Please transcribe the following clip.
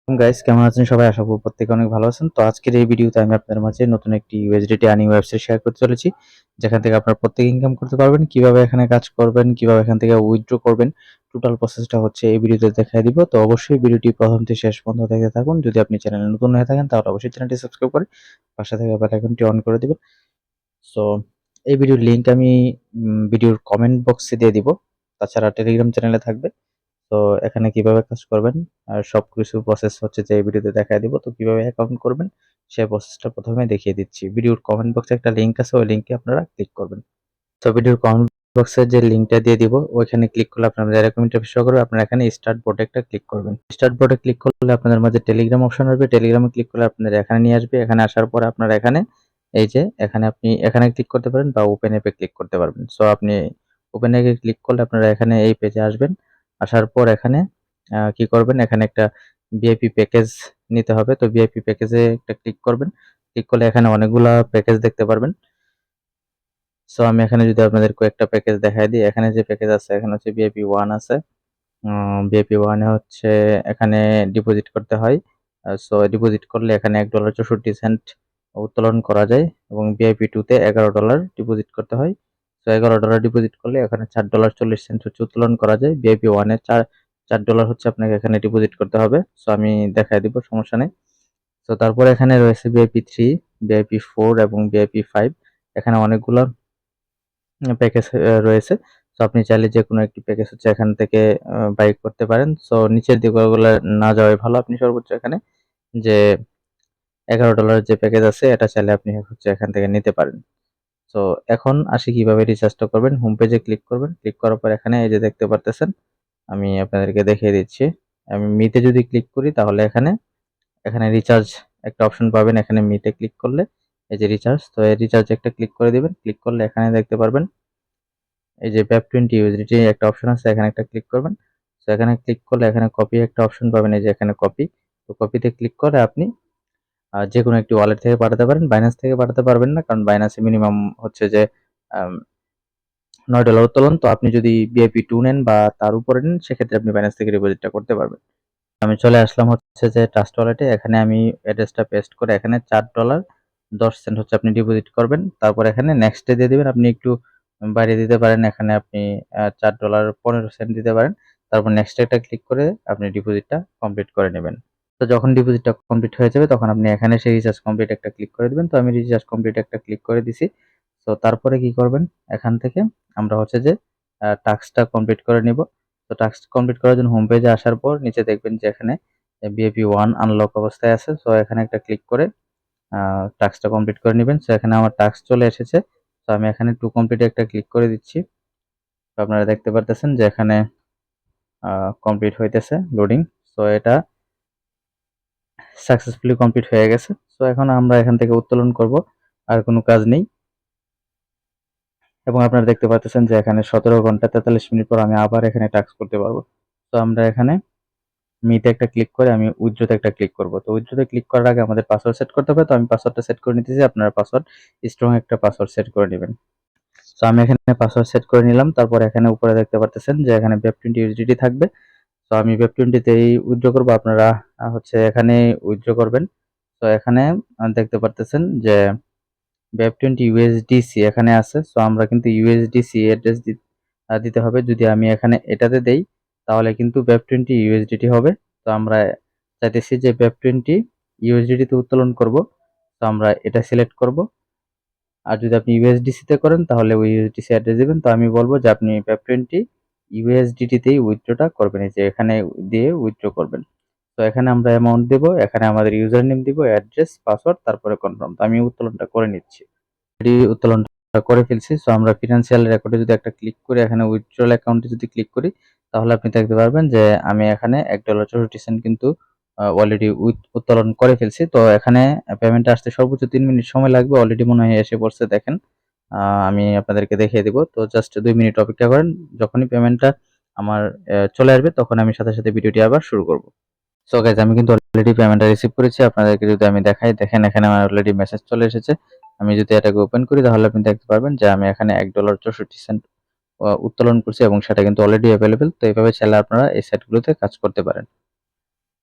Guys, কেমন আছেন সবাই? আশা করি প্রত্যেকে অনেক ভালো আছেন। তো আজকের এই ভিডিওতে আমি আপনাদের মাঝে নতুন একটি ইউএসডিটি আর্নিং ওয়েবসাইট শেয়ার করতে চলেছি। যেখান থেকে আপনারা প্রত্যেকে ইনকাম করতে পারবেন। কিভাবে এখানে কাজ করবেন, কিভাবে এখান থেকে উইথড্র করবেন, টোটাল প্রসেসটা হচ্ছে এই ভিডিওতে দেখায় দিব। তো অবশ্যই ভিডিওটি প্রথম থেকে শেষ পর্যন্ত দেখতে থাকুন। যদি আপনি চ্যানেলে নতুন হয়ে থাকেন তাহলে অবশ্যই চ্যানেলটি সাবস্ক্রাইব করে পাশে থাকা বেল আইকনটি অন করে দিবেন। সো এই ভিডিওর লিংক আমি ভিডিওর কমেন্ট বক্সে দিয়ে দিব। তাছাড়া টেলিগ্রাম চ্যানেলে থাকবে। তো এখানে কিভাবে কাজ করবেন আর সবকিছু প্রসেস হচ্ছে যে এই ভিডিওতে দেখায় দিব। তো কিভাবে অ্যাকাউন্ট করবেন সেই প্রসেসটা প্রথমে দেখিয়ে দিচ্ছি। ভিডিওর কমেন্ট বক্সে একটা লিংক আছে, ওই লিংকে আপনারা ক্লিক করবেন। তো ভিডিওর কমেন্ট বক্সে যে লিংকটা দিয়ে দিব ওইখানে ক্লিক করলে আপনাদের এরকম ইন্টারফেস শো করবে। আপনারা এখানে স্টার্ট বোটে একটা ক্লিক করবেন। স্টার্ট বোটে ক্লিক করলে আপনাদের মাঝে টেলিগ্রাম অপশন আসবে। টেলিগ্রামে ক্লিক করলে আপনাদের এখানে নিয়ে আসবে। এখানে আসার পরে আপনারা এখানে এই যে এখানে আপনি এখানে ক্লিক করতে পারেন বা ওপেন অ্যাপে ক্লিক করতে পারবেন। সো আপনি ওপেন অ্যাপে ক্লিক করলে আপনারা এখানে এই পেজে আসবেন। আসার পর এখানে কি করবেন, এখানে একটা ভিআইপি প্যাকেজ নিতে হবে। তো ভিআইপি প্যাকেজে একটা ক্লিক করবেন। ক্লিক করলে এখানে অনেকগুলা প্যাকেজ দেখতে পারবেন। সো আমি এখানে যদি আপনাদের কয়েকটা প্যাকেজ দেখাই দিই, এখানে যে প্যাকেজ আছে এখানে হচ্ছে ভিআইপি 1 আছে। ভিআইপি 1 এ হচ্ছে এখানে ডিপোজিট করতে হয়। সো ডিপোজিট করলে এখানে $1.64 উত্তোলন করা যায় এবং ভিআইপি 2 তে $11 ডিপোজিট করতে হয়। সো $11 ডিপোজিট করলে এখানে $4.40 হচ্ছে উত্তোলন করা যায়। ভিআইপি 1 এ $4 হচ্ছে আপনাকে এখানে ডিপোজিট করতে হবে। সো আমি দেখায় দিব, সমস্যা নেই। তো তারপরে এখানে রয়েছে ভিআইপি 3, ভিআইপি 4 এবং ভিআইপি 5। এখানে অনেকগুলা প্যাকেজ রয়েছে। সো আপনি চাইলে যেকোনো একটি প্যাকেজ হচ্ছে এখান থেকে বাই করতে পারেন। সো নিচের দিকে ওগুলা না যাওয়াই ভালো। আপনি সর্বোচ্চ এখানে যে $11 যে প্যাকেজ আছে এটা চাইলে আপনি হচ্ছে এখান থেকে নিতে পারেন। সো এখন আসি কিভাবে রিচার্জটা করবেন। হোম পেজে ক্লিক করবেন। ক্লিক করার পর এখানে এই যে দেখতে পারতেছেন, আমি আপনাদেরকে দেখিয়ে দিচ্ছি। আমি মিতে যদি ক্লিক করি তাহলে এখানে রিচার্জ একটা অপশন পাবেন। এখানে মিতে ক্লিক করলে এই যে রিচার্জ, তো এই রিচার্জ একটা ক্লিক করে দিবেন। ক্লিক করলে এখানে দেখতে পারবেন এই যে BEP20 ইউএসডিটি একটা অপশন আছে, এখানে একটা ক্লিক করবেন। তো এখানে ক্লিক করলে এখানে কপি একটা অপশন পাবেন, এই যে এখানে কপি। তো কপিতে ক্লিক করে আপনি যেকোনো একটি ওয়ালেট থেকে পাঠাতে পারেন। বাইন্যান্স থেকে পাঠাতে পারবেন না, কারণ বাইন্যান্সে মিনিমাম হচ্ছে যে $9 উত্তোলন। তো আপনি যদি VIP2 নেন বা তার উপরে নেন সেক্ষেত্রে আপনি বাইন্যান্স থেকে ডিপোজিটটা করতে পারবেন। আমি চলে আসলাম হচ্ছে যে ট্রাস্ট ওয়ালেটে। এখানে আমি অ্যাড্রেসটা পেস্ট করে এখানে $4.10 হচ্ছে আপনি ডিপোজিট করবেন। তারপর এখানে নেক্সট দিয়ে দিবেন। আপনি একটু বাড়িয়ে দিতে পারেন। এখানে আপনি $4.15 দিতে পারেন। তারপর নেক্সট একটা ক্লিক করে আপনি ডিপোজিটটা কমপ্লিট করে নেবেন। তো যখন ডিপোজিটটা কমপ্লিট হয়ে যাবে তখন আপনি এখানে সেই রিচার্জ কমপ্লিট একটা ক্লিক করে দিবেন। তো আমি রিচার্জ কমপ্লিট একটা ক্লিক করে দিছি। তো তারপরে কি করবেন, এখান থেকে আমরা হচ্ছে যে টাস্কটা কমপ্লিট করে নিব। তো টাস্ক কমপ্লিট করার জন্য হোম পেজে আসার পর নিচে দেখবেন যে এখানে VIP1 আনলক অবস্থায় আছে। সো এখানে একটা ক্লিক করে টাস্কটা কমপ্লিট করে নিবেন। সো এখানে আমার টাস্ক চলে এসেছে। তো আমি এখানে টু কমপ্লিট একটা ক্লিক করে দিচ্ছি। তো আপনারা দেখতে পারতেছেন যে এখানে কমপ্লিট হইতেছে লোডিং। সো এটা সাকসেসফুলি কমপ্লিট হয়ে গেছে। সো এখন আমরা এখান থেকে উত্তোলন করব, আর কোনো কাজ নেই। এবং আপনারা দেখতে পাচ্ছেন যে এখানে 17 ঘন্টা 43 মিনিট পর আমি আবার এখানে টাস্ক করতে পারবো। তো আমরা এখানে মিতে একটা ক্লিক করে আমি উইথড্রোতে একটা ক্লিক করব। তো উইথড্রোতে ক্লিক করার আগে আমাদের পাসওয়ার্ড সেট করতে হবে। তো আমি পাসওয়ার্ডটা সেট করে নিতেছি। আপনারা পাসওয়ার্ড স্ট্রং একটা পাসওয়ার্ড সেট করে নেবেন। তো আমি এখানে পাসওয়ার্ড সেট করে নিলাম। তারপর এখানে উপরে দেখতে পাচ্ছেন যে এখানে BEP20 USDT থাকবে। তো আমি BEP20 তেই উইথড্র করব। আপনারা হচ্ছে এখানে উইথড্র করবেন। তো এখানে দেখতে পারতেছেন যে BEP20 USDC এখানে আছে। সো আমরা কিন্তু USDC অ্যাড্রেস দিতে হবে। যদি আমি এখানে এটাতে দেই তাহলে কিন্তু BEP20 USDT হবে। তো আমরা চাইতেছি যে BEP20 USDT তে উত্তোলন করব। তো আমরা এটা সিলেক্ট করব। আর যদি আপনি USDC তে করেন তাহলে ওই USDC অ্যাড্রেস দিবেন। তো আমি বলব যে আপনি BEP20 USDT তেই উইথড্রটা করবেন। এই যে এখানে দিয়ে উইথড্র করবেন। তো এখানে আমরা অ্যামাউন্ট দেব, এখানে আমাদের ইউজার নেম দিব, অ্যাড্রেস, পাসওয়ার্ড, তারপরে কনফার্ম। তো আমি উত্তোলনটা করে নিচ্ছি। উত্তোলনটা করে ফেলছি। সো আমরা ফিনান্সিয়াল রেকর্ডে যদি একটা ক্লিক করি, এখানে উইথড্রল অ্যাকাউন্টে যদি ক্লিক করি তাহলে আপনি দেখতে পারবেন যে আমি এখানে $1.64 কিন্তু অলরেডি উত্তোলন করে ফেলছি। তো এখানে পেমেন্টটা আসতে সর্বোচ্চ 3 মিনিট সময় লাগবে। অলরেডি মনে হয় এসে পড়ছে, দেখেন। আমি আপনাদেরকে দেখিয়ে দিব। তো জাস্ট 2 মিনিট অপেক্ষা করেন। যখনই পেমেন্টটা আমার চলে আসবে তখন আমি সাথে সাথে ভিডিওটি আবার শুরু করব। সো গাইস, আমি কিন্তু অলরেডি পেমেন্টটা রিসিভ করেছি। আপনাদেরকে যদি আমি দেখাই, দেখেন এখানে আমার অলরেডি মেসেজ চলে এসেছে। আমি যদি এটাকে ওপেন করি তাহলে আপনি দেখতে পারবেন যে আমি এখানে $1.64 উত্তোলন করছি এবং সেটা কিন্তু অলরেডি অ্যাভেলেবেল। তো এইভাবে চাইলে আপনারা এই সাইটগুলোতে কাজ করতে পারেন।